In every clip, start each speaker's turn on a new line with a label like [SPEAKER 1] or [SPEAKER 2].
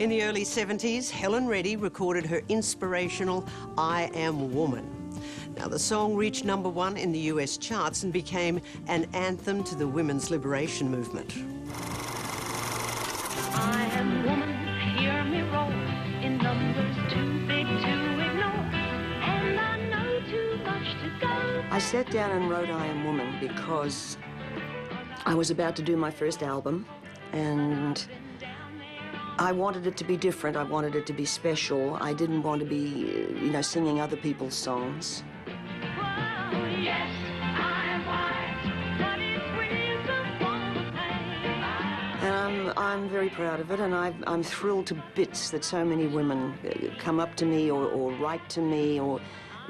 [SPEAKER 1] In the early 70s, Helen Reddy recorded her inspirational I Am Woman. Now, the song reached #1 in the US charts and became an anthem to the women's liberation movement.
[SPEAKER 2] I am woman, hear me roll, in numbers too big to ignore, and I know too much to go.
[SPEAKER 3] I sat down and wrote I Am Woman because I was about to do my first album, and I wanted it to be different. I wanted it to be special. I didn't want to be, singing other people's songs.
[SPEAKER 2] Yes, I am wise, but it's wisdom for the pain.
[SPEAKER 3] And I'm very proud of it, and I'm thrilled to bits that so many women come up to me or write to me, or,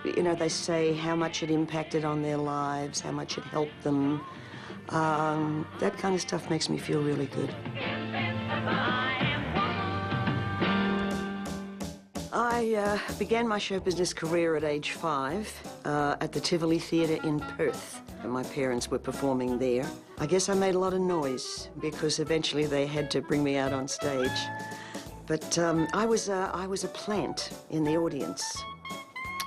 [SPEAKER 3] they say how much it impacted on their lives, how much it helped them. That kind of stuff makes me feel really good. I began my show business career at age 5 at the Tivoli Theatre in Perth. My parents were performing there. I guess I made a lot of noise because eventually they had to bring me out on stage. But I was a plant in the audience.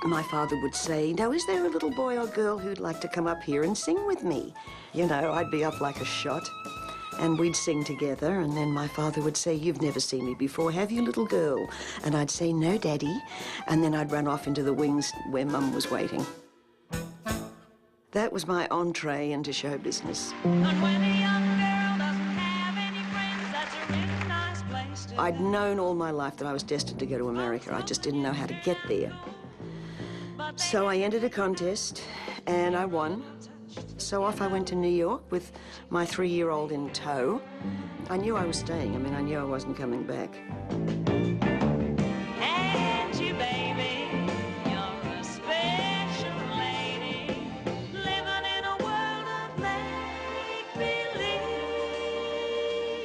[SPEAKER 3] My father would say, "Now, is there a little boy or girl who'd like to come up here and sing with me?" I'd be up like a shot. And we'd sing together, and then my father would say, "You've never seen me before, have you, little girl?" And I'd say, "No, Daddy." And then I'd run off into the wings where Mum was waiting. That was my entree into show business.
[SPEAKER 2] And when a young girl doesn't have any friends, that's a really nice place to
[SPEAKER 3] I'd known all my life that I was destined to go to America. I just didn't know how to get there. So I entered a contest, and I won. So off I went to New York with my 3-year-old in tow. I knew I was staying. I knew I wasn't coming back.
[SPEAKER 2] And you, baby, you're a special lady, living in a world of make-believe.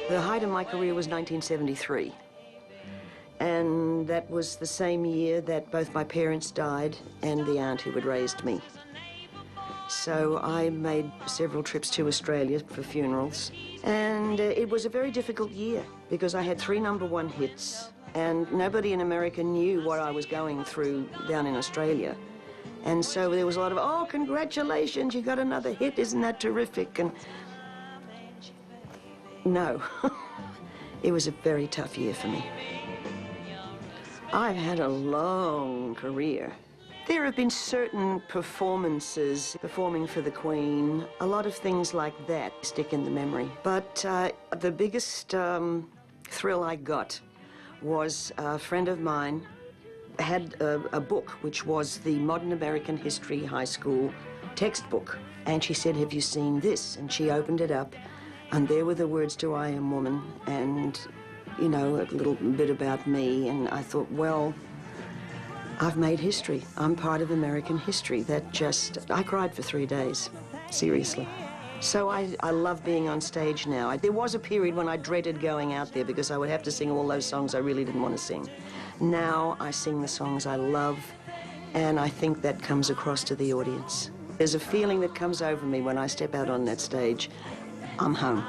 [SPEAKER 3] The height of my career was 1973. And that was the same year that both my parents died and the aunt who had raised me. So I made several trips to Australia for funerals. And it was a very difficult year because I had 3 #1 hits, and nobody in America knew what I was going through down in Australia. And so there was a lot of, "Oh, congratulations, you got another hit, isn't that terrific?" And no, it was a very tough year for me. I've had a long career. There have been certain performances, performing for the Queen, a lot of things like that stick in the memory. But the biggest thrill I got was a friend of mine had a book which was the Modern American History High School textbook. And she said, "Have you seen this?" And she opened it up, and there were the words to I Am Woman, and, a little bit about me. And I thought, well, I've made history. I'm part of American history. I cried for 3 days, seriously. So I love being on stage now. There was a period when I dreaded going out there because I would have to sing all those songs I really didn't want to sing. Now I sing the songs I love, and I think that comes across to the audience. There's a feeling that comes over me when I step out on that stage. I'm home.